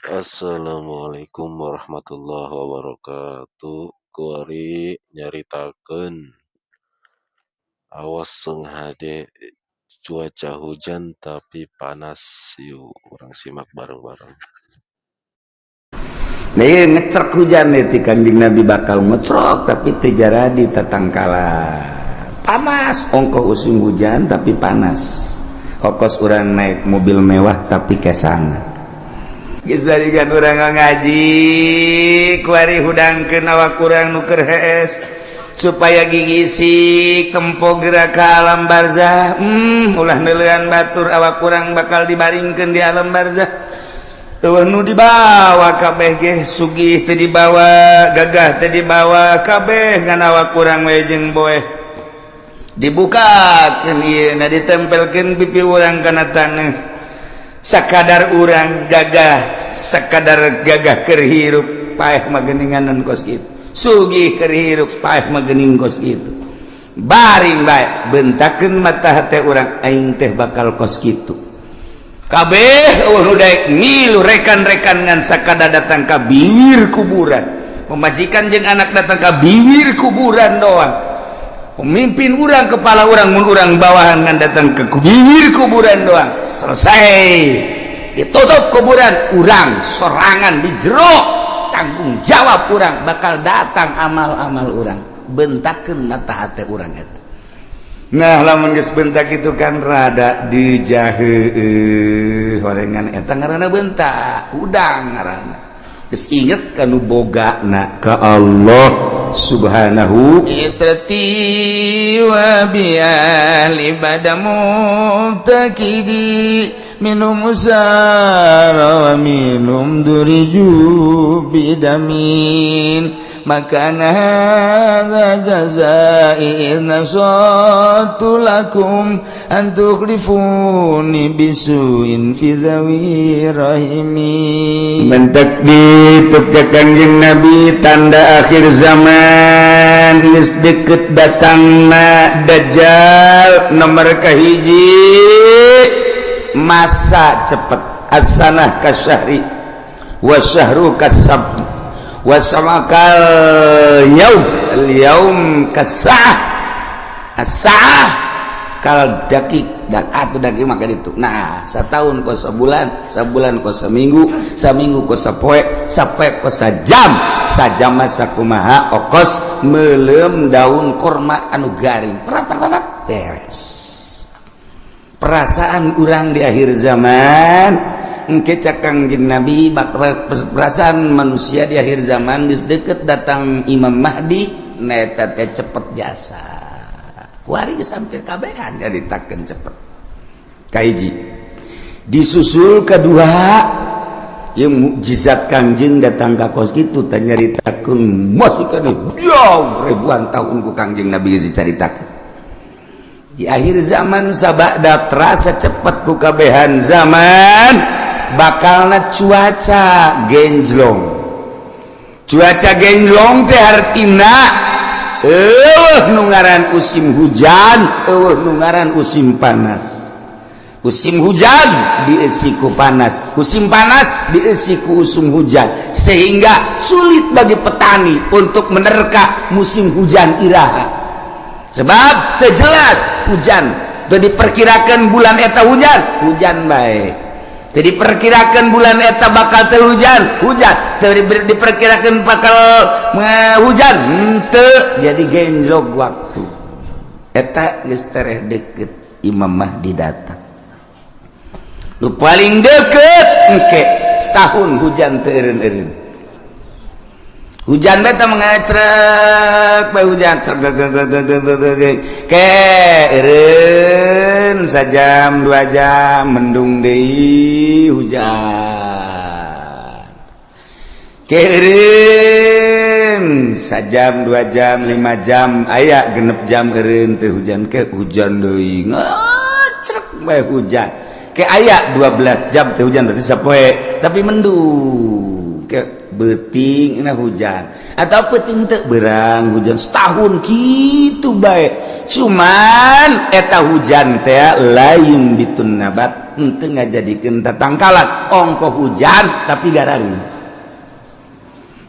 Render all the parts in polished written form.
Assalamualaikum warahmatullahi wabarakatuh. Kuari nyaritakeun awas senghade cuaca hujan tapi panas. Yuk urang simak bareng-bareng. Nah, ngecrek hujan ti Kanjeng Nabi bakal ngecrok tapi teu jaradi tatangkala. Panas ongko musim hujan tapi panas. Ongkos urang naik mobil mewah tapi kesangan. Geus balikan urang ngaji, kuari hudangkeun awak urang nu keur hees supaya gigisi tempo gerak ka alam barzah. Ulah neuleuan batur awak urang bakal dibaringkeun di alam barzah. Nu dibawa kabeh ge sugih teu dibawa, gagah teu dibawa, kabeh ngan awak urang we jeung boeh dibukakeun ieu na ditempelkeun pipi urang kana taneuh sakadar urang gagah, sakadar gagah keur hirup paeh mah geuninganan kos kitu, sugih keur hirup paeh mah geuning kos kitu, baring bae bentakeun mata hate urang aing teh bakal kos kitu. Kabeh nu daek milu rekan-rekan ngan sakada datang ka bibir kuburan, pemajikan jeung anak datang ka bibir kuburan doang, pemimpin urang kepala urang mun urang bawahan ngan datang ke bibir kuburan doang, selesai ditutup kuburan urang sorangan di jero, tanggung jawab urang bakal datang amal-amal urang bentakeun mata hate urang eta. Nah lamun geus bentak itu kan rada dijaheueuh horengan eta ngaranna bentak udang ngaranna geus inget kanu bogana ka Allah subhanahu itrati wa bial ibadamu takidi minum usara wa minum duriju bidamin makana hadza jazai nasatu lakum an tukhlifuni bisuin fi dhawi rahimi. Mentek ditutup Kanjeng Nabi tanda akhir zaman geus deukeut datangna dajjal nomor kahiji masa cepet as-sanah kasyahri wa syahru kasab wasamakal yaum kasah as-saah kal dakik dak atuh dakik maka ditu. Nah satahun ku sabulan, sabulan ku saminggu, saminggu ku sapoe, sapoe ku sajam, sajam sakumaha okos meuleum daun korma anu garing prat beres. Perasaan urang di akhir zaman engke Kanjeng Nabi perasaan manusia di akhir zaman geus deukeut datang Imam Mahdi eta teh cepet jasa. Kuari geus hampir kabehan nyaritakeun cepet. Kahiji. Disusul kedua yang mukjizat Kanjeng datang ka kos kitu teh nyaritakeun masih kana ribuan tahun ku Kanjeng Nabi geus dicaritakeun. Di akhir zaman sabada terasa cepet ku kabehan zaman bakalna cuaca genjlong. Cuaca genjlong teh artina nu ngaran usim hujan, nu ngaran usim panas. Usim hujan dieusi ku panas, usim panas dieusi ku usum hujan, sehingga sulit bagi petani untuk menerka musim hujan iraha. Sebab teu jelas hujan, teu diperkirakeun bulan eta hujan bae. Teu diperkirakeun bulan eta bakal teu hujan, teu diperkirakeun bakal hujan, teu jadi genjlog waktu. Eta geus tereh deukeut Imam Mahdi datang. Nu paling deukeut engke setahun hujan teu eureun-eureun. Hujan beta mengacrek bae hujan ke eureun sajam 2 jam mendung deui hujan ke eureun sajam 2 jam 5 jam aya genep jam eureun teh hujan ke hujan deui ngacrek bae hujan ke aya 12 jam teh hujan berarti sapoe tapi mendung ke beting ina hujan atau peting teu berang hujan setahun kitu bae cuman eta hujan teh layum bitun nabat henteu ngajadikeun tatangkalan ongko hujan tapi gararing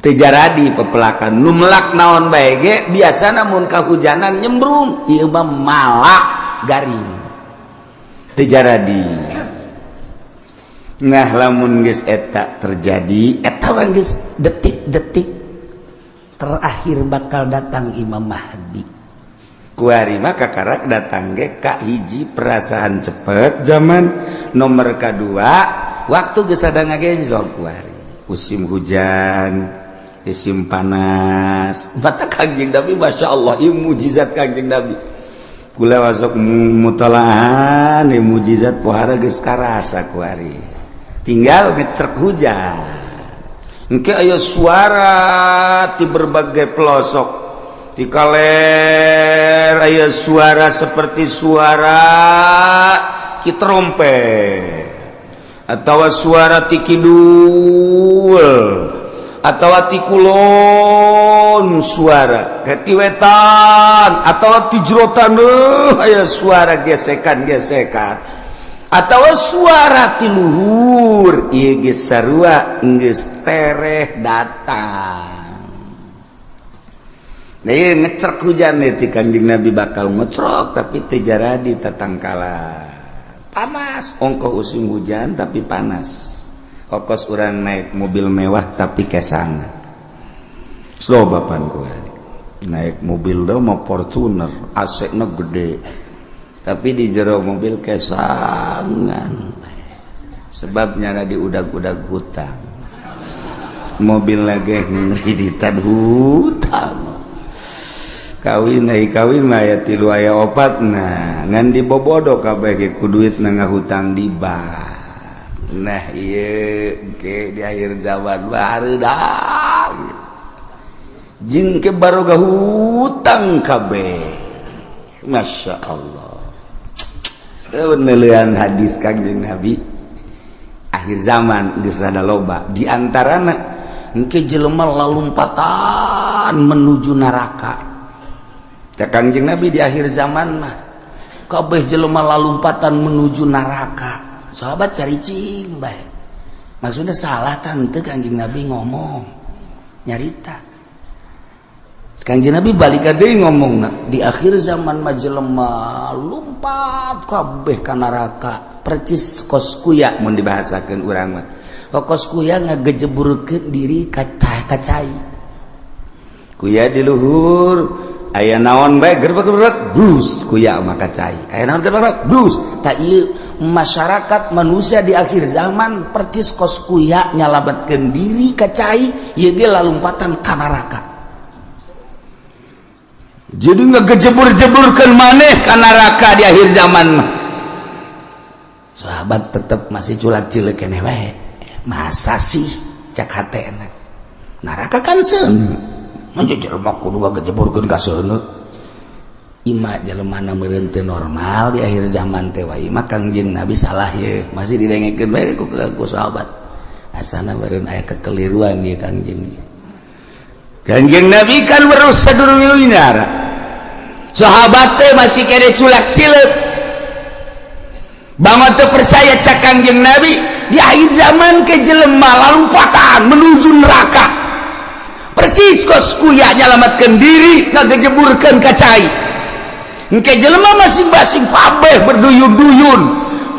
teu jaradi pepelakan nu melak naon bae ge biasana mun kahujanan nyembrung ieu mah malak garing teu jaradi. Nah lamun geus eta terjadi eta geus detik-detik terakhir bakal datang Imam Mahdi. Kuari mah kakarak datang ge ka hiji perasaan cepet zaman nomor kadua waktu geus rada ngagenjlog kuari musim hujan musim panas mata Kangjeng Nabi masyaallah ieu mujizat Kangjeng Nabi kula wasok mutalaan ieu mujizat pohara geus karasa kuari tinggal ngecrek hujan engke aya suara di berbagai pelosok di kaler aya suara seperti suara ki trompet atawa suara ti kidul atawa ti kulon suara ti wetan atawa ti jerotan aya suara gesekan-gesekan atawa suara ti luhur ieu ge sarua geus tereh datang. Nah ieu ngecrek hujan ti Kanjeng Nabi bakal ngecrok tapi teu jaradi tatangkala. Panas ongkoh musim hujan tapi panas. Okos urang naik mobil mewah tapi kesangan. Slobapan kuwi. Naik mobil da mah Fortuner, AC-na gede. Tapi di jero mobil kesangan sebabnya di udag-udag hutang mobil lagi ngriditan hutang kawin mah aya 3 aya 4 nah ngan dibobodo kabeh ge ku duitna ngahutang di bank. Nah ieu ke di akhir zaman barudak jeung ke baroga hutang kabeh Masya Allah. Penelian hadis Kanjeng Nabi akhir zaman geus rada loba di antarana engke jelema lalumpatan menuju neraka. Cak Kanjeng Nabi di akhir zaman mah kabeh jelema lalumpatan menuju neraka. Sahabat caricing bae. Maksudnya salah tante Kanjeng Nabi ngomong nyarita. Kanjeng Nabi balik deui ngomongna di akhir zaman mah jelema lumpat kabeh ka neraka percis kos kuya mun dibahasakeun urang mah kos kuya ngagejeburkeun diri ka cai kuya di luhur aya naon bae gerbek blus kuya mah ka cai aya naon gerbek blus ta ieu masyarakat manusia di akhir zaman percis kos kuya nyalametkeun diri ka cai ieu ge lalumpatan ka neraka. Jadi ngegejebur-jeburkan maneh ka neraka di akhir zaman mah. Sahabat tetep masih culak-cileuk keneh wae. Masa sih cak hatena. Neraka kan seuneu. Mun jelema kudu ngagejeburkeun ka seuneu. Ima jelemana meureun teu normal di akhir zaman teh wae mah Kangjeng Nabi salah ye. Masih didengekeun bae ku sahabat. Asana meureun aya kekeliruan ieu Kangjeng. Kanjeng Nabi kan berus sadurungeunara. Sahabat teh masih kene culak-cileuk. Banget teu percaya cak Kanjeng Nabi di akhir zaman ke jelema lalumpatan menuju neraka. Percis kos kuya nyalametkeun diri ngagejeburkeun ka cai. Engke jelema masing-masing kabeh berduyun-duyun.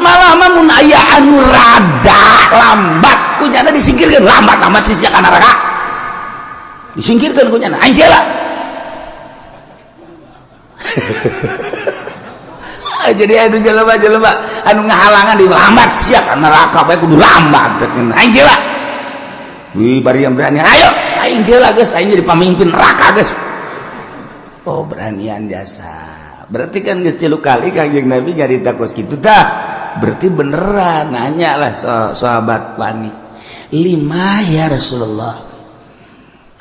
Malah mun aya anu rada lambat kunyana disingkirkeun lambat amat sih ka neraka. Disingkirkan kunyana anjela jadi anu jelema-jelema anu ngahalangan di lambat sia ka neraka bae kudu lambat anjela wih bari yang berani ayo aing geula geus aing jadi pamimpin neraka geus oh beranian biasa berarti kan geus 3 kali Kanjeng Nabi nyarita kos kitu tah berarti beneran nanya lah sahabat wani 5 ya Rasulullah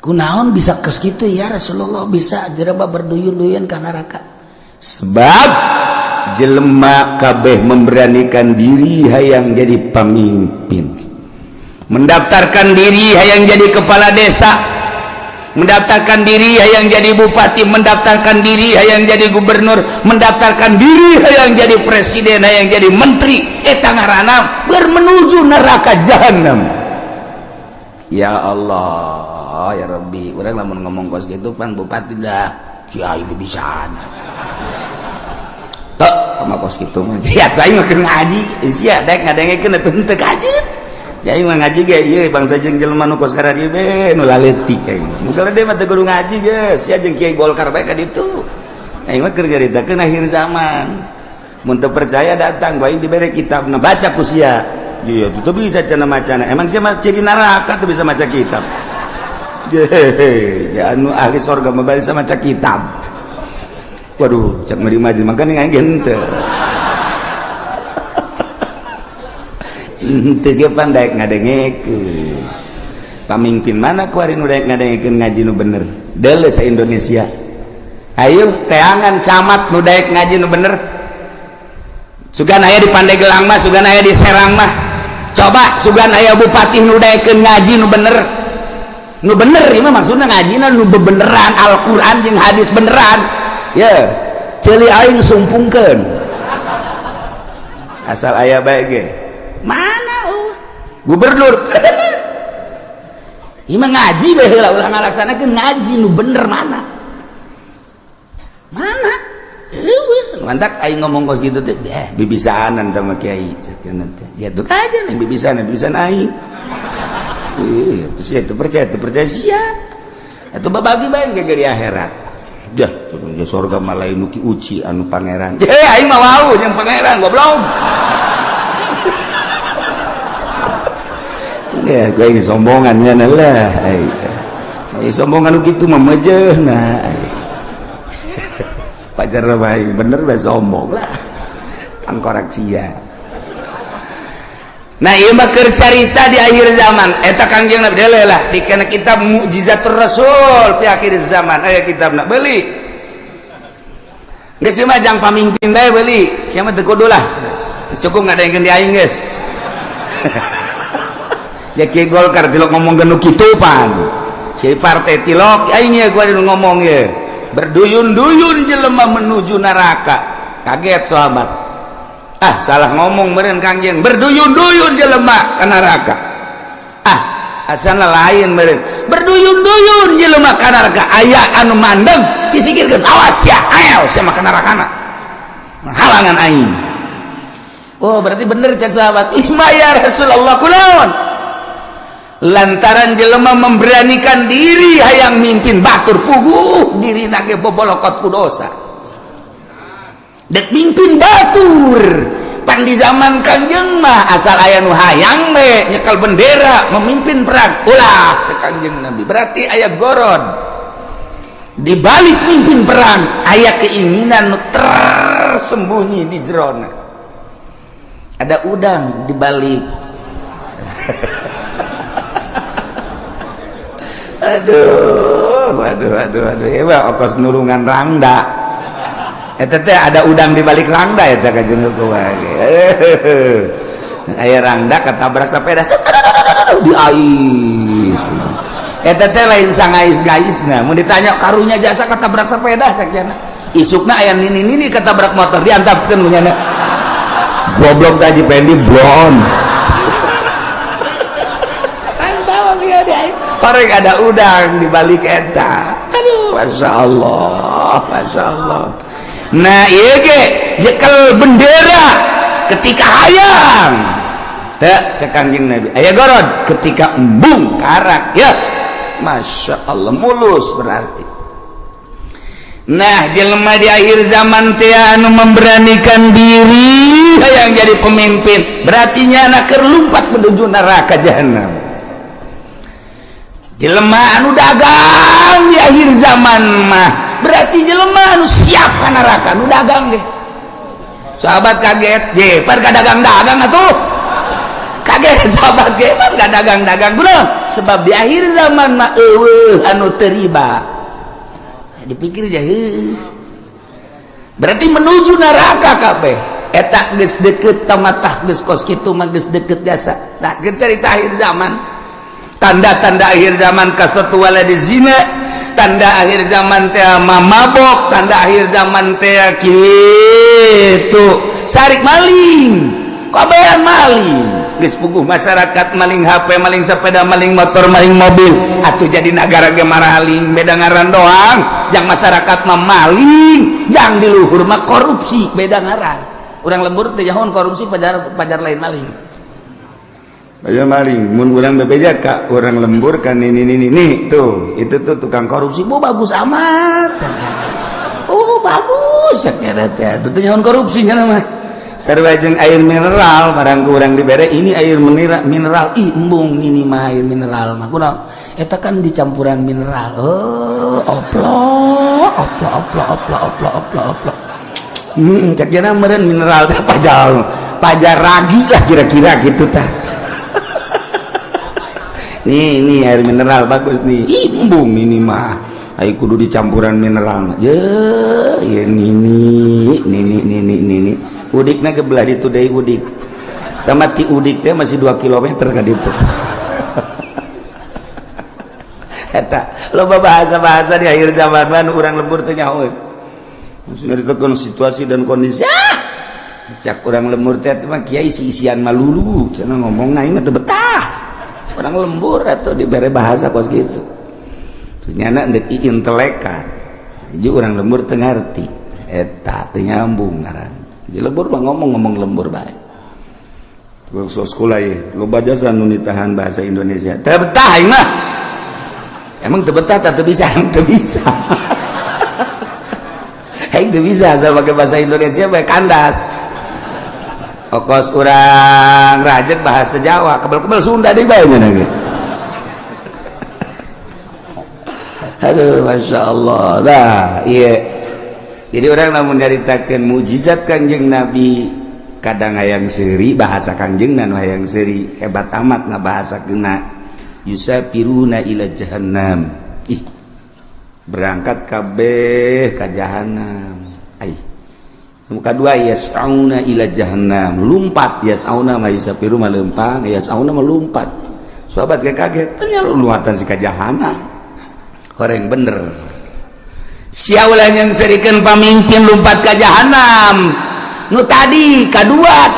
kunaon bisa kos kitu ya Rasulullah bisa jelema berduyun-duyun ka neraka sebab jelema kabeh memberanikan diri hayang jadi pemimpin mendaftarkan diri hayang jadi kepala desa mendaftarkan diri hayang jadi bupati, mendaftarkan diri hayang jadi gubernur, mendaftarkan diri hayang jadi presiden, hayang jadi menteri, eta ngaranna menuju neraka jahanam. Ya Allah, ya Rabbi, urang lamun ngomong kos gitu pan bupati dah kiai bibisaan. Tok sama kos gitu mah. Ya aing mah keur ngaji, sia dek ngadengekeun teu kajeut. Jai mah ngaji ge ieu bangsa jeung jelema nu kos karari be nu laletik aing. Muga dia mah teu kudu ngaji geus, sia jeung Kiai Golkar bae ka ditu. Aing mah keur nyaritakeun akhir zaman. Mun teu percaya datang bae dibere kitabna baca ku sia. Iya teu bisa cenah macana. Emang sia mah ciri neraka teu bisa maca kitab. Ya anu ahli surga mah bari bisa maca kitab. Waduh, cak meri majelis makan yang gente. Teu ge pandai ngadengekeun. Pamimpin mana kuari nu daek ngadengekeun ngaji nu bener? Deuleu sa Indonesia. Ayo teangan camat nu daek ngaji nu bener. Sugan aya di Pandeglang mah, sugan aya di Serang mah. Coba sugan aya bupati nu daekeun ngaji nu bener. Nu bener ieu mah maksudna ngajina nu bebeneran Al-Qur'an jeung hadis beneran. Ya, ceuli aing sumpungkeun. Asal aya bae ge. Mana gubernur? Ieu mah ngaji bae heula ulah ngalaksanakeun ngaji nu bener mana? Mana? Eueuh, mantak aing ngomong kos kitu teh, bibisaanan sama kiai sakeun teh. Ya tuh aja nih bibisaan aing. Terus itu percaya sia. Atuh babagi bae ge di akhirat. Dah, di surga mah lain nu ki uci anu pangeran. Aing mah wau jeung pangeran goblok. Ya, gue ini sombongannya lah. Sombongan gitu memejehna. Pajar baik bener bae sombong lah. Pangkorak sia. Nah, ieu mah keur carita di akhir zaman. Eta Kangjeng Nabi deuleu lah dikena kitab Mukjizatur Rasul di akhir zaman. Aya kitabna beuli. Geus ieu mah jang pamimpin bae beuli. Sia mah teu kudu lah. Cukup ngadengeun di aing geus. Ya Kiai Golkar tilok ngomong genu kitu pan. Kiai partai tilok aing ye gua ngomong ye. Berduyun-duyun jelema menuju neraka. Kaget sahabat. Ah, salah ngomong meureun Kangjeng. Berduyun-duyun jelema ka neraka. Ah, asana lain meureun. Berduyun-duyun jelema ka neraka. Aya anu mandeg disikirkeun awas ya, ayo sia mah ka nerakana. Halangan aing. Oh, berarti bener cek sahabat. Lima ya Rasulullah kunaon? Lantaran jelema memberanikan diri hayang mimpin batur puguh diri nage bobolokot ku dosa dek mimpin batur pan di zaman Kangjeng mah asal aya nu hayang be nyekal bendera memimpin perang ulah cek Kangjeng Nabi berarti aya goron di balik mimpin perang aya keinginan nu tersembunyi di jerona ada udang di balik aduh ya ongkos nulungan rangda eta teh ada udang di balik rangda eta ka jeung kumaha aya rangda katabrak sepeda di ais eta teh lain sangais-gaisna mun ditanya karunya jasa katabrak sepeda sakjana isukna aya nini katabrak motor diantapkeun munyana goblok taji pendi blon korek ada udang di balik eta. Aduh, masya Allah. Nah, iya ge jekel bendera ketika hayang. Tak cek Kangjeng Nabi. Aya gorod ketika embung karak ya. Masya Allah mulus berarti. Nah, jelema di akhir zaman teh anu memberanikan diri hayang jadi pemimpin. Berarti nyana keur lumpat menuju neraka jahanam. Jelema anu dagang di akhir zaman mah berarti jelema anu siap ka neraka nu dagang deh. Sahabat kaget, je par ka dagang-dagang atuh. Kaget sahabat ge par ka dagang-dagang kunaon? Sebab di akhir zaman mah eueuh anu teu riba. Dipikir jah berarti menuju neraka kabeh. Eta geus deukeut tamatah geus kos kitu mah geus deukeut jasa. Nah, geus cerita akhir zaman. Tanda-tanda akhir zaman kasatu waladi zina tanda akhir zaman teh mabok, tanda akhir zaman teh kitu sarik maling, kabehan maling, geus puguh masyarakat maling HP, maling sepeda, maling motor, maling mobil, atuh jadi negara ge maraling beda ngaran doang, jang masyarakat mah maling, jang di luhur mah korupsi beda ngaran. Urang lembur teh nyahoan korupsi pajar lain maling. Baja maling, mun urang bebeja ka urang lembur kan ini tuh, itu tuh tukang korupsi, bu bagus amat. Oh bagus, sakit teh, itu nyahoan korupsi nya mah. Sarua jeung air mineral, barang urang dibere ini air mineral, ih embung ini mah air mineral mah. Kunaon? Eta kan dicampuran mineral. Oh, oplok. Cak jana meureun mineral teh pajar ragi lah kira-kira gitu tah. Nih air mineral bagus nih, embung ini mah ayo kudu dicampuran mineral je ya nini udikna gebelah ditu deui udik tamati udik teh masih 2 km ka ditu. Eta loba bahasa-bahasa di akhir zaman mah urang lembur teh nyaho maksudnya ditekan situasi dan kondisi cak urang lembur teh mah kiai isian malulu cenah ngomongna ieu mah teu betah. Orang lembur atau diberi bahasa kos gitu ternyata ndek intelekan jadi orang lembur teu ngarti eta teu nyambung ngaran di lembur mah ngomong lembur bae gua sekolah ye loba jasa nu nitahan bahasa Indonesia teu betah ieu mah emang teu betah teu bisa aing teu bisa asal pakai bahasa Indonesia bae kandas. Okos urang rajet bahasa Jawa, kebal-kebal Sunda di bae nya ge. Aduh, masya Allah. Nah, iya. Jadi orang lamun nyaritakeun mujizat Kangjeng Nabi, kadang hayang seuri bahasa Kangjengna nu hayang seuri, hebat amat ngabahasakeunna. Yusafiruna ila jahannam. Ih. Berangkat kabeh ka jahanam. Muka dua yas'auna ila jahannam, lompat yas'auna mah yusafiru mah leumpang, yas'auna mah lompat. Sahabat kaget, tanya luatan si ka jahanam. Horeng bener. Sia ulah yang serikeun pamimpin lompat ka jahanam. Nu tadi kadua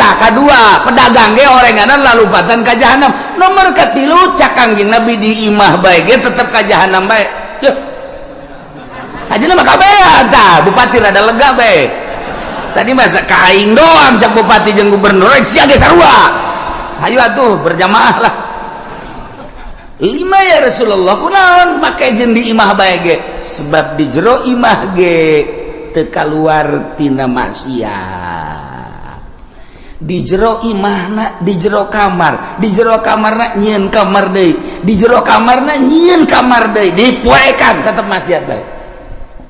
pedagang ge orengana lalumpatan ka jahanam. Nomor katilu cak Kangjeng Nabi di imah bae ge tetep ka jahanam bae. Yeuh. Ajeuna mah kabehan tah, bupati rada lega bae. Tadi masa kaing doang cak bupati jeung gubernur sia ge sarua. Hayu atuh berjamaah lah. 5 ya Rasulullah kunaon make jeung di imah bae ge? Sebab di jero imah ge teu kaluar tina maksiat. Di jero imahna, di jero kamar, di jero kamarna nyieun kamar deui, di jero kamarna nyieun kamar deui, dipoekan tetep maksiat bae.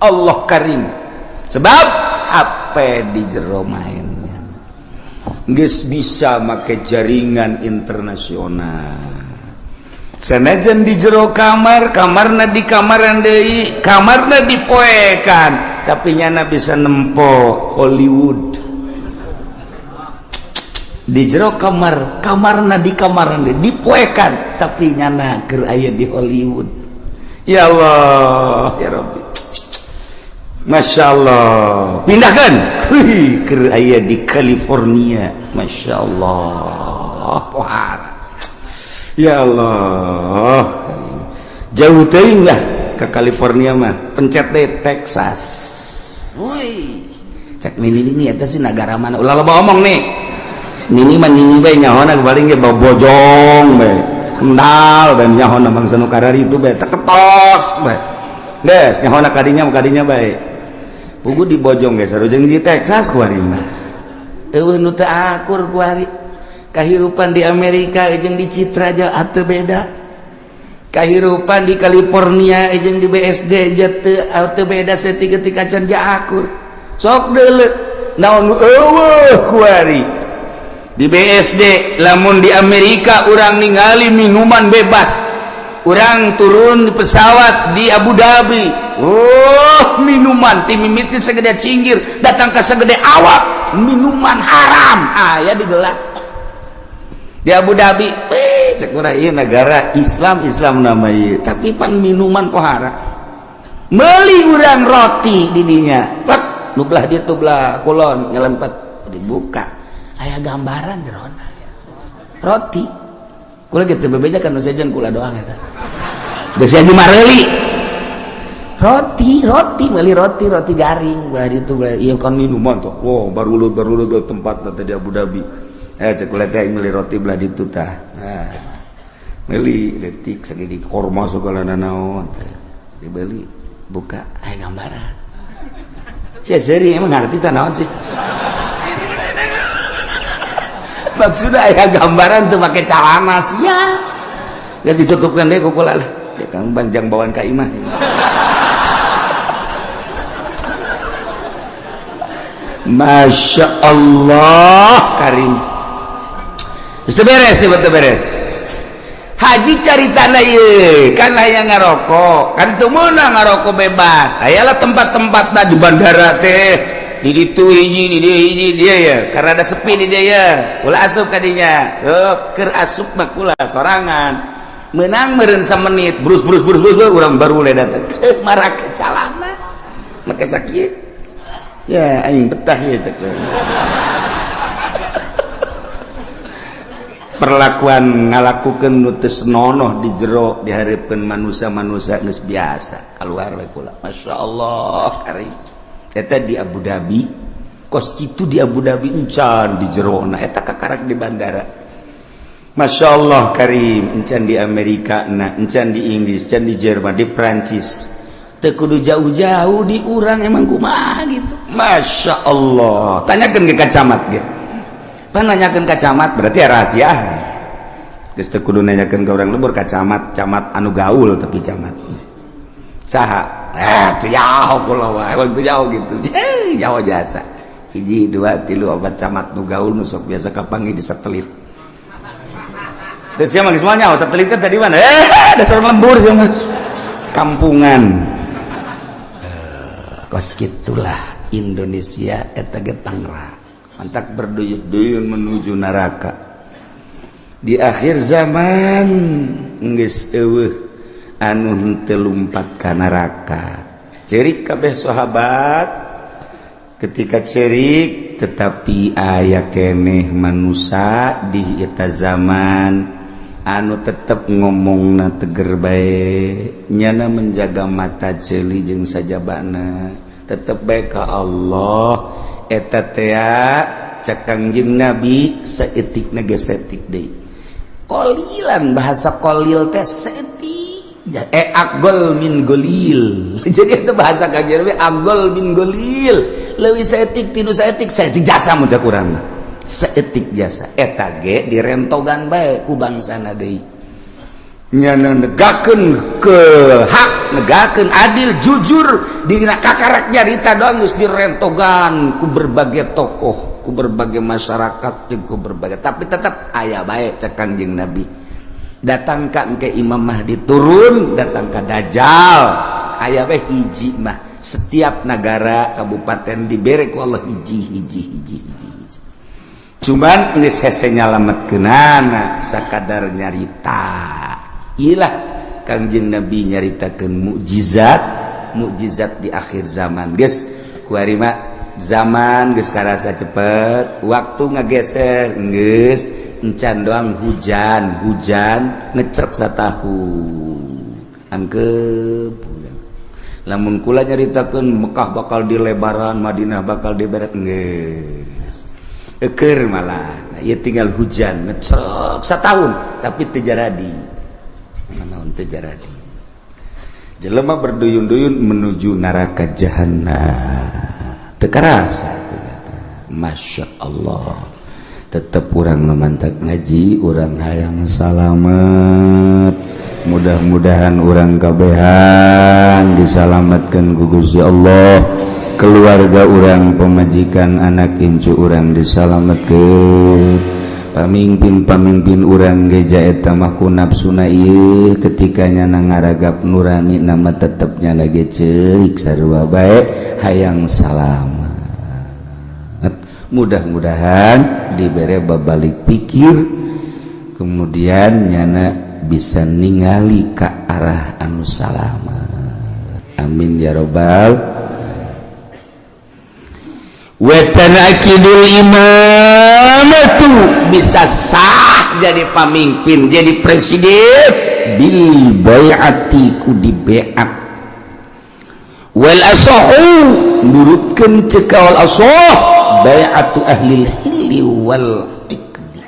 Allah Karim. Sebab apa di jero mainnya geus bisa make jaringan internasional sanajan di jero kamarna di kamaran deui kamarna dipoekan tapi nyana bisa nempo Hollywood di jero kamarna di kamaran deui dipoekan tapi nyana keur aya di Hollywood. Ya Allah ya Rabbi, Masya Allah, pindahkan keur aya di California. Masya Allah, pohara. Ya Allah, jauh teuing lah ke California mah, pencet deh Texas. Woi, cek nini eta sih negara mana? Ulah loba omong nih. Nini mah nini bae nyahona paling ge bojong bae. Kendal bae nyahona bangsa nu karari itu bae teketos bae. Des nyahona kadinya bae. Pugu di bojong geus sareng di Texas kuari mah. Eueuh nu teu akur kuari. Kahirupan di Amerika jeung di Citra aja atuh beda. Kahirupan di California jeung di BSD aja teu beda saeutik-eutik can akur. Sok deuleu naon nu eueuh kuari. Di BSD lamun di Amerika urang ningali minuman bebas. Urang turun di pesawat di Abu Dhabi, minuman timimiti segede cinggir datang ke segede awak, minuman haram aya digelar di Abu Dhabi. Cek urang ieu negara Islam nama ieu tapi pan minuman pohara meuli urang roti didinya plak nu belah ditu belah kulon nyelempet dibuka aya gambaran jerona roti kula gitu bebeja kan nu sejen kula doang eta geus aja mareuli roti meuli roti garing belah ditu belah ieu kan minuman tuh wow barulut tempat teh di Abu Dhabi cek kula teh meuli roti belah ditu tah nah meuli leutik sagede korma segala naon teh dibeli buka aya gambaran sia seri emang ngarti teh naon sih maksudnya aya gambaran tuh pakai celana sia geus ditutupkeun deui ku kula lah dia kan banjang bawaan ka imah Masya Allah karim itu beres haji caritana ieu kan aya ngarokok kan teu meunang ngarokok bebas ayalah tempat-tempat di bandara teh di ditu hiji dia ya karena ada sepi di dia ya ulah asup ka dinya keur asup mah kula sorangan meunang meureun samenit brus urang baru le datang marak calana make sakieu ya aing betah ya cek perlakuan ngalakukeun nu teu senonoh di jero dihareupeun manusia geus biasa kaluar we kula masyaallah karim eta di Abu Dhabi kos kitu di Abu Dhabi encan di jerona eta kakarak di bandara masyaallah karim encan di Amerika na encan di Inggris encan di Jerman di Prancis teu kudu jauh-jauh di urang emang kumaha gitu masyaallah tanyakeun ke kacamat ge pan nanyakeun kacamat berarti rahasia geus teu kudu nanyakeun ka urang lembur kacamat camat anu gaul tapi camat saha teu jauh kula wae waktu jauh gitu jauh jasa 1 2 3 4 camat nu gaul nu sok biasa kapanggih di satelit teu sia mah geus moal nyaho satelit teh tadi mana dasar lembur sia mah kampungan kos gitulah Indonesia eta ge Tangerang mantak berduyun-duyun menuju neraka di akhir zaman geus eueuh anu henteu lumpat ka neraka ceurik kabeh sahabat ketika ceurik tetapi aya keneh manusia di eta zaman anu tetep ngomongna teger bae nyana menjaga mata ceuli jeung sajabana tetep bae ka Allah eta teh cek Kangjeng Nabi saeutikna ge saeutik deui qalilan bahasa qalil teh saeutik aqol min golil jadi itu bahasa Kangjeng Nabi aqol min golil leuwih saeutik tinu saeutik jasa mun cak urang saeutik jasa eta ge direntogan bae ku bangsana deui nyana negakeun ke hak negakeun adil jujur dina kakarak nyarita doang geus direntogan ku berbagai tokoh ku berbagai masyarakat jeung ku berbagai tapi tetap aya bae cek Kangjeng Nabi datang ka engke Imam Mahdi turun datang ka Dajjal aya bae hiji mah setiap negara kabupaten dibere ku Allah hiji cuman geus hese nyalametkeunana sakadar nyarita iyalah Kangjeng Nabi nyaritakeun mukjizat di akhir zaman geus kuari mah zaman geus karasa cepet waktu ngageser geus encan doang hujan ngecrek satahun angkep lamun kula nyaritakeun Mekah bakal dilebaran Madinah bakal diberet geus eker malah ieu tinggal hujan ngecrek satahun tapi teu jaradi naon teu jaradi jelema berduyun-duyun menuju neraka jahanam teu karasa Masya Allah tetep urang mantak ngaji urang hayang salamet mudah-mudahan urang kabehan disalametkeun ku Gusti Allah keluarga urang pemajikan anak incu urang disalametkeun pamimpin urang geja eta mah ku nafsuna ieu ketika nyana ngaragap nurani nama tetepnya lagi ceurik sarua bae hayang salamet mudah-mudahan dibere babalik pikir kemudian nyana bisa ningali ka arah anu salamet amin ya robbal. Wa tanaqidul imamatu bisa sah jadi pamimpin jadi presiden bil bai'ati ku di bai'at wal asahu nurutkeun cekal asah bai'atu ahlil hilli wal iqdi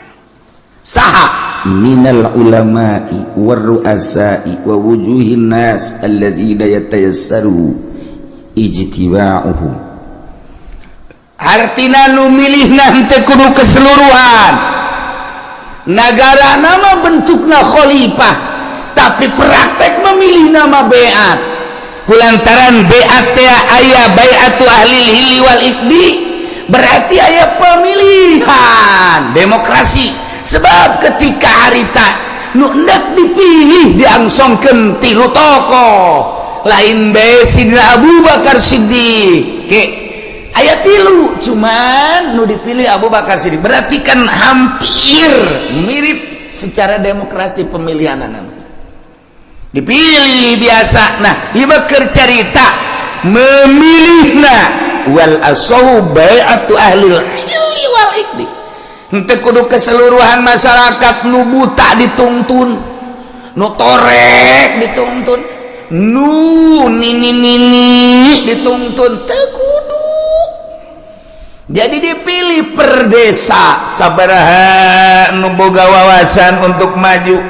saha minal ulama'i war ru'asa'i wa wujuhin nas alladzina yatayassaru ijtiba'uhum. Artina nu milihna teu kudu keseluruhan negara nama bentukna khalifah tapi praktek memilih nama bai'at kulantaran bai'at teh aya bai'atu ahlil hilli wal iqdi berarti aya pemilihan demokrasi sebab ketika harita nu hendak dipilih diangsongkeun tilu tokoh lain bae Sidina Abu Bakar Siddiq ayat tilu cuman nu dipilih Abu Bakar Siddiq berarti kan hampir mirip secara demokrasi pemilihan dipilih biasa. Nah ieu keur carita memilihna wal asahu bai'atu ahlil hilli wal iqdi henteu kudu keseluruhan masyarakat nu buta dituntun nu torek dituntun nu nini dituntun teu kudu. Jadi dipilih per desa sabaraha nu boga wawasan untuk maju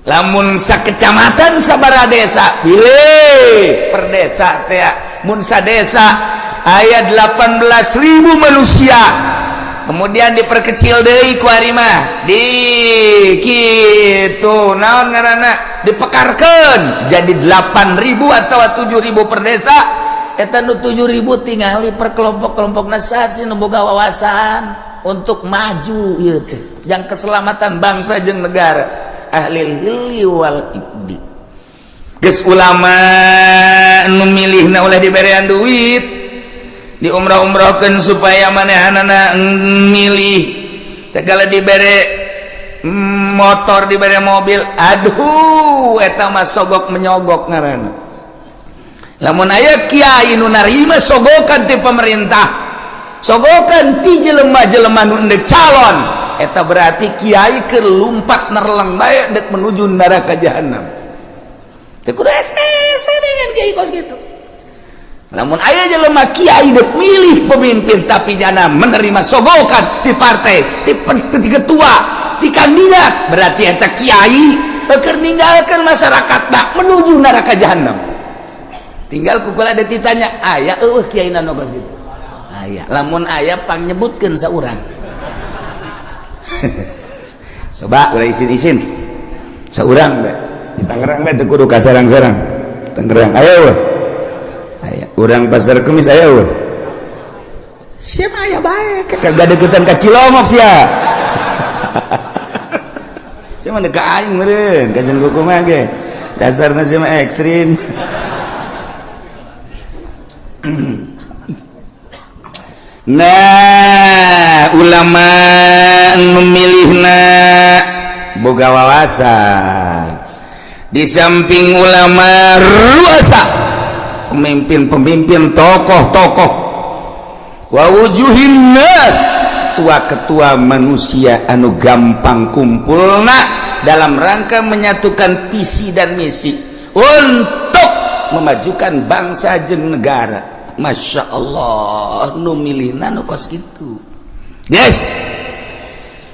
lamun sakecamatan sabaraha desa pilih per desa teh mun sadesa aya 18.000 manusia kemudian diperkecil deui ku ari mah di kitu naon ngaranna dipekarkeun jadi 8.000 atau 7.000 per desa. Eta nu 7.000 tingali per kelompok-kelompok nasasi nu boga wawasan untuk maju ieu teh jang keselamatan bangsa jeung negara ahlil hilli wal iqdi. Geus ulama nu milihna ulah diberean duit di umrah-umrahkeun supaya manehanana milih tegala dibere motor dibere mobil aduh eta mah sogok menyogok ngaranna. Lamun aya kiai nu narima sogokan ti pemerintah sogokan ti jelema-jelema nu endek calon eta berarti kiai keur lumpat nerleng bae dek menuju neraka jahanam teu kudu ese dengan kiai kos kitu. Lamun aya jelema kiai dek milih pemimpin tapi jana menerima sogokan ti partai ti ketua ti kandidat berarti eta kiai keur ninggalkeun masyarakatna menuju neraka jahanam. Tinggal kukula ada ditanya aya kiai na nogos gitu aya lamun aya pang nyebutkeun saurang coba ulah isin-isin saurang bae di Tangerang bae teu kudu ka sarang-sarang Tangerang aya weh aya urang Pasar Kemis aya weh sia mah aya bae kagak deketan ka Cilongok sia sia mah deuk ka aing meureun ka jeung kumaha ge dasarna sia mah ekstrim. Nah ulama memilihna boga wawasan di samping ulama ruasa pemimpin-pemimpin tokoh-tokoh wa wujuhin nas tua ketua manusia anu gampang kumpulna dalam rangka menyatukan visi dan misi untuk memajukan bangsa jeung negara. Masya Allah nu milihna nu kos kitu yes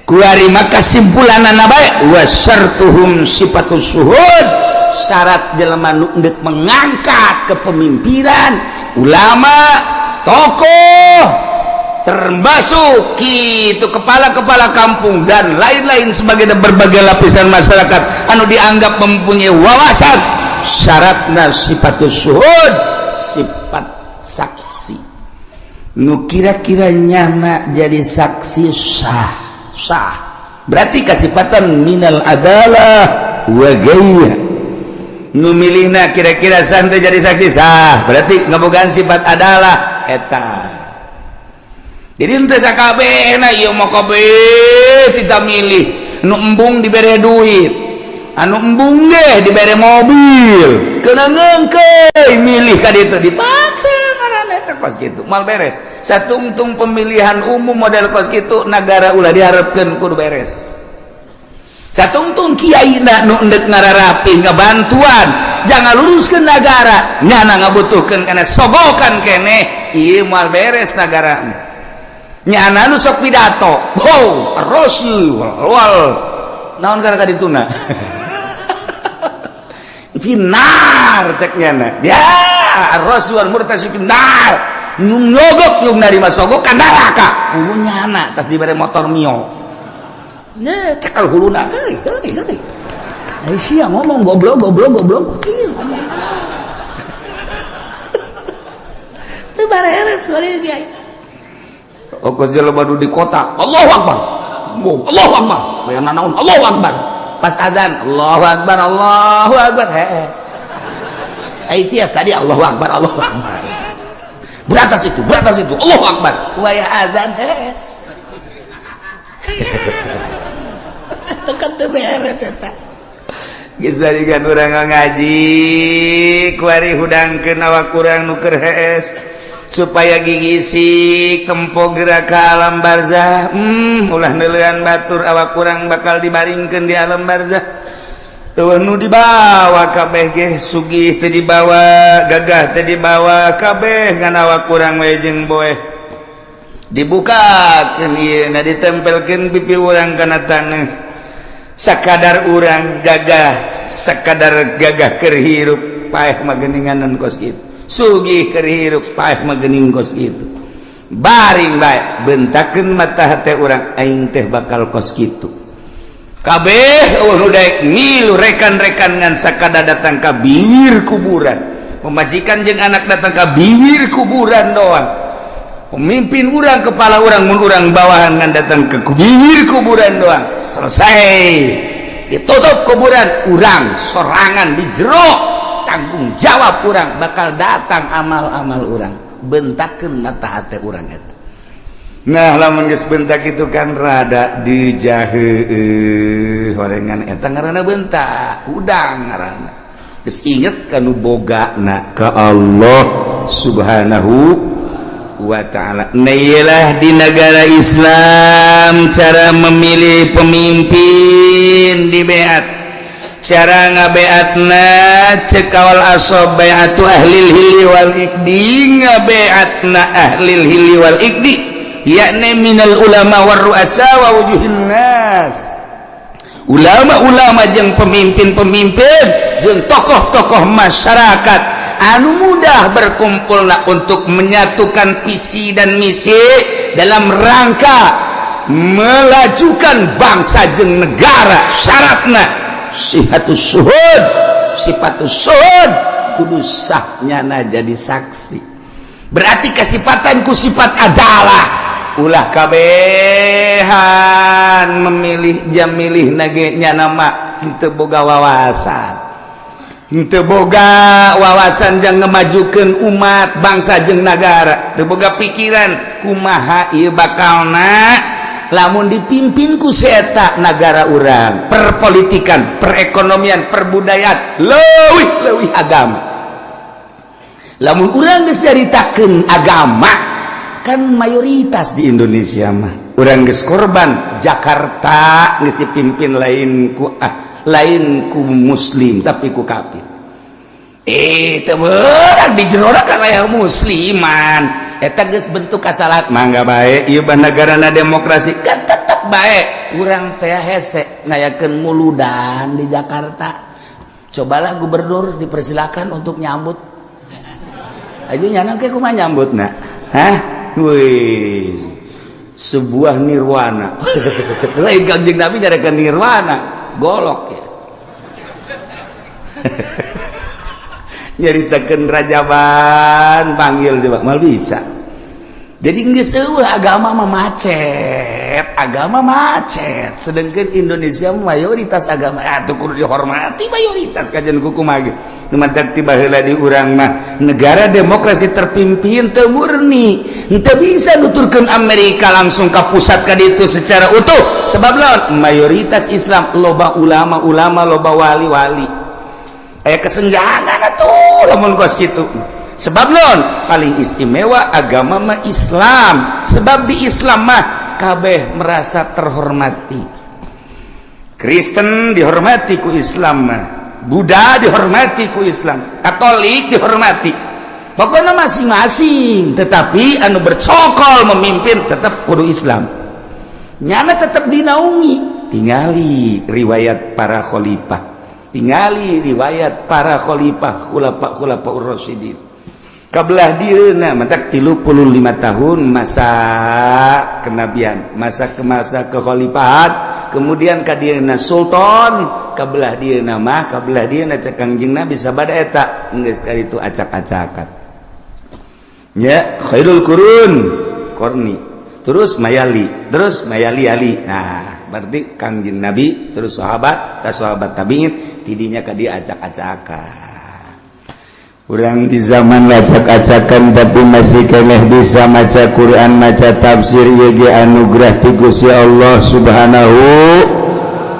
kuari maka simpulanana bae wa syartuhum sifatus syuhud syarat jelema nu endek mengangkat kepemimpinan ulama tokoh termasuk kitu kepala-kepala kampung dan lain-lain sebagai berbagai lapisan masyarakat anu dianggap mempunyai wawasan syaratna sifatus syuhud sifat saksi nu kira-kira nyana jadi saksi sah berarti kasifatan minal adalah wa gaya nu milihna kira-kira santai jadi saksi sah berarti ngabogaan sifat adalah eta jadi ente sakabehna ieu mah kabeh kita milih nu embung dibere duit anu embung ge dibere mobil kena ngengkei milih ka ditu dipaksa ngaranna eta kos kitu mal beres satungtung pemilihan umum model kos kitu nagara ulah diharapkeun kudu beres satungtung kiaina nu endek ngararapih ngabantuan jangan luruskeun nagara nyana ngabutuhkeun kana sogokan keneh ieu mal beres nagara nyana nu sok pidato Rasul wal naon gara-gara dituna finar cek nyana ya Rasul murtasi finar nyogok nyung narima sogok ka neraka hulu nyana tas dibere motor mio nya cekal huluna heuh sia ngomong goblok ieu ngomong teu bareres bari dia ongkos jelema di kota Allahu Akbar Allahu Akbar bayana naon Allahu Akbar pas azan Allahu Akbar hees ai tiap tadi Allahu Akbar beratas itu Allahu Akbar waya azan hees tekan teu beres eta geus balikan urang ngaji kuari hudangkeun awak urang nu keur hees supaya gigisi kempo gerak ke alam barzah ulah neulean batur awak kurang bakal dibaringkeun di alam barzah teu nu dibawa kabeh ge sugih teu dibawa gagah teu dibawa kabeh ngan awak kurang we jeung boeh dibukakeun ieu na ditempelkeun pipi urang kana taneuh sakadar urang gagah sakadar gagah keur hirup paeh mah geuninganan kos kitu sugih keur hirup paeh mah geuning kos kitu baring bae bentakeun mata hate urang aing teh bakal kos kitu kabeh nu daek ngilu rekan-rekan ngan sakada datang ka bibir kuburan pemajikan jeung anak datang ka bibir kuburan doang pemimpin urang kepala urang mun urang bawahan ngan datang ke bibir kuburan doang selesai ditutup kuburan urang sorangan di jero tanggung jawab urang bakal datang amal-amal urang bentakeun mata hate urang eta nah lamun geus bentak itu kan rada dijaheuh horengan eta ngaranna bentak udang ngaranna geus inget kanu bogana ka Allah Subhanahu wa ta'ala nailah di negara Islam cara memilih pemimpin di beat cara ngabeatna cekawal asob beatu ahlil hili wal ikdi ngabeatna ahlil hili wal ikdi yakni minal ulama war ru'asa wa wujuhin nas ulama-ulama jeung pemimpin-pemimpin jeung tokoh-tokoh masyarakat anu mudah berkumpulna untuk menyatukan visi dan misi dalam rangka melajukan bangsa jeung negara syaratna sifatus suhud kudu sahnyana jadi saksi berarti kesifatan ku sifat adalah ulah kabehan memilih jam milih nage nyana mak henteu boga wawasan jeung ngemajukeun umat bangsa jeung nagara teu boga pikiran kumaha ieu bakalna lamun dipimpin ku seeta negara urang perpolitikan perekonomian perbudayaan leuwih agama lamun urang geus nyaritakeun agama kan mayoritas di Indonesia mah urang geus korban Jakarta geus dipimpin lain ku muslim tapi ku kafir teu beurang di jero kan aya musliman eta geus bentuk kasalahan mangga bae ieu bah nagarana demokrasi kan tetep bae urang teh hese ngayakeun muludan di Jakarta cobalah gubernur dipersilakan untuk nyambut ayo nyanang ke kumaha nyambutna wih sebuah nirwana lain kanjeng Nabi nyarakeun nirwana golok ya nyaritakeun rajaban panggil coba mal bisa jadi geus agama mah macet sedangkan Indonesia mayoritas agama atuh kudu dihormati mayoritas kajian kuku mah matak tiba heula di urang mah negara demokrasi terpimpin teu murni henteu bisa nuturkeun Amerika langsung ka pusat ka ditu secara utuh sebab lawan mayoritas Islam loba ulama-ulama loba wali-wali aya kesenjangan atuh lamun kos kitu sebab lawan paling istimewa agama mah Islam sebab di Islam mah kabeh merasa terhormati Kristen dihormati ku Islam, Buddha dihormati ku Islam, Katolik dihormati. Pokoknya masing-masing, tetapi anu bercokol memimpin tetap kudu Islam. Nyana tetap dinaungi. Tingali riwayat para khalifah, tingali riwayat para khalifah khulafa ur-rasyidin. Kabelah dieuna matak 35 tahun masa kenabian, masa kekhalifahan, kemudian ka dieuna sultan, kabelah dieuna mah kabelah dieuna cek Kangjeng Nabi sabada eta geus kali itu acak-acakan. Nya khairul qurun qarni, terus mayali ali. Nah, berarti Kangjeng Nabi terus sahabat tabiin tidinya ka dia acak-acakan. Urang di zaman acak-acakan tapi masih keneh bisa maca Quran, maca tafsir ye anugerah ti Gusti Allah Subhanahu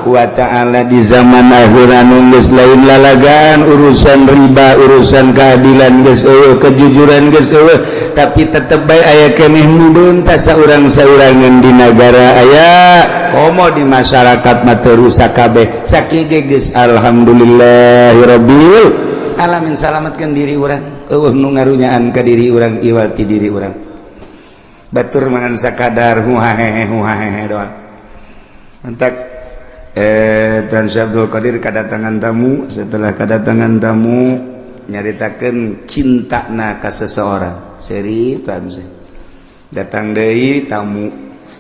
wa ta'ala. Di zaman akhir anu geus lain lalagaan urusan riba, urusan keadilan geus eueuh, kejujuran geus eueuh, tapi tetep bae aya keneh nu beuntas saurang-saurangan di negara aya komo di masyarakat mah teu rusak kabeh sakige geus alhamdulillahirabbil alamin. Salamatkan diri orang nu ngarunyaan ka diri orang iwati diri orang batur mangan sakadar huhahehe doang mantak Tan Syabdul Qadir kedatangan tamu. Setelah kedatangan tamu nyaritakeun cintana ka seseorang seri Tan datang deui tamu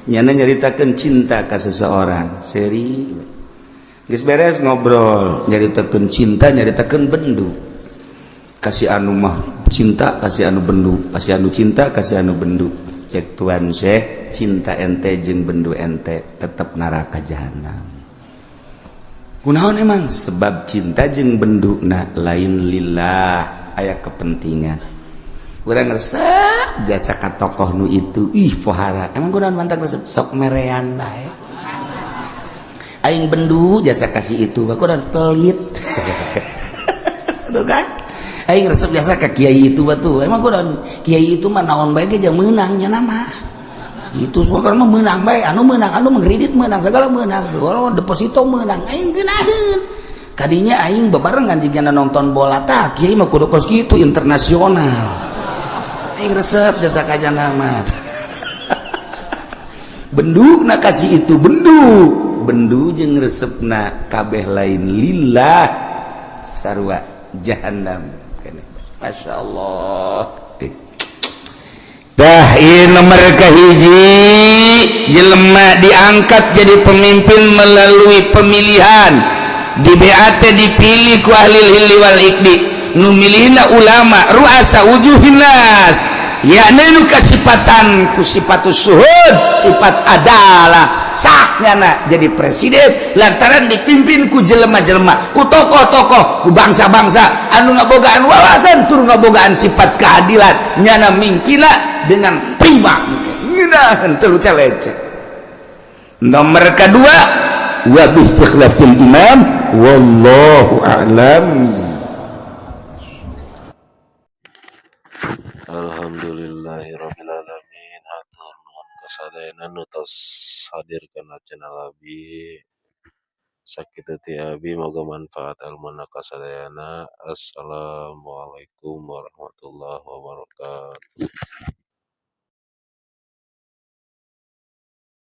nyana nyaritakeun cinta ka seseorang seri geus beres ngobrol nyaritakeun cinta nyaritakeun bendu kasih anu mah cinta kasih anu bendu kasih anu cinta kasih anu bendu cek Tuan Syekh cinta ente jeung bendu ente tetep neraka jahanam. Kunaon emang sebab cinta jeung benduna lain lillah aya kepentingan urang resep jasa ka tokoh nu itu pohara emang kunaon mantak resep sok merean bae aing bendu jasa kasih itu aku udah pelit tuh kan aing resep jasa ke kiai itu batu emang aku udah kiai itu mah naon bae ge menangnya nama itu pokoknya mah menang bae anu mengkredit menang segala menang kalau deposito menang aing geunaheun kadinya aing bebarengan jigana nonton bola tah kiai mah kudu kos kitu internasional aing resep jasa ka janama bendu na kasih itu bendu jeung resepna kabeh lain lillah sarua jahanam keneh masyaallah dah ieu nomor kahiji jelema diangkat jadi pemimpin melalui pemilihan di BAT dipilih ku ahli hilli wal ikdi nu milihna ulama ruasa wujuhin nas yakni nu kasipatan ku sifatus suhud sifat adalah sahnyana jadi presiden lantaran dipimpin ku jelema-jelema ku tokoh-tokoh ku bangsa-bangsa anu ngabogaan wawasan tur ngabogaan sifat keadilan nyana mingpina dengan prima ngeunaheun teu leceh. Nomor kedua wa bistikhlafil imam wallahu a'lam. Alhamdulillahirrabbilalamin. Hatur nuhun kasadayana nu tos hadirkeun channel abi. Sakitu ti abi moga manfaat ilmuna kasadayana. Assalamualaikum warahmatullahi wabarakatuh.